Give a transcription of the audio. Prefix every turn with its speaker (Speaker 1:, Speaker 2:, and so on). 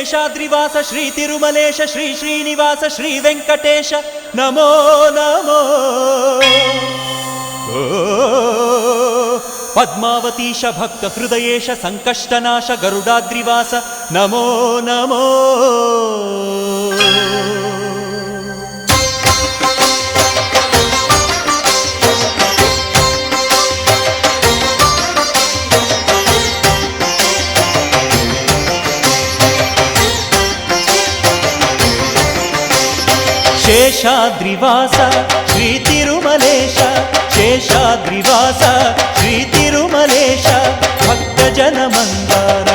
Speaker 1: ಶೇಷಾದ್ರಿವಾಸ ಶ್ರೀ ತಿರುಮಲೇಶ ಶ್ರೀ ಶ್ರೀನಿವಾಸ ಶ್ರೀ ವೆಂಕಟೇಶ ನಮೋ ನಮೋ. ಪದ್ಮಾವತೀಶ ಭಕ್ತ ಹೃದಯೇಶ ಸಂಕಷ್ಟನಾಶ ಗರುಡಾದ್ರಿವಾಸ ನಮೋ ನಮೋ. ಶೇಷಾದ್ರಿವಾಸ ಶ್ರೀ ತಿರುಮಲೇಶ ಶೇಷಾದ್ರಿವಾಸ ಶ್ರೀ ತಿರುಮಲೇಶ ಭಕ್ತ ಜನ ಮಂದಾರ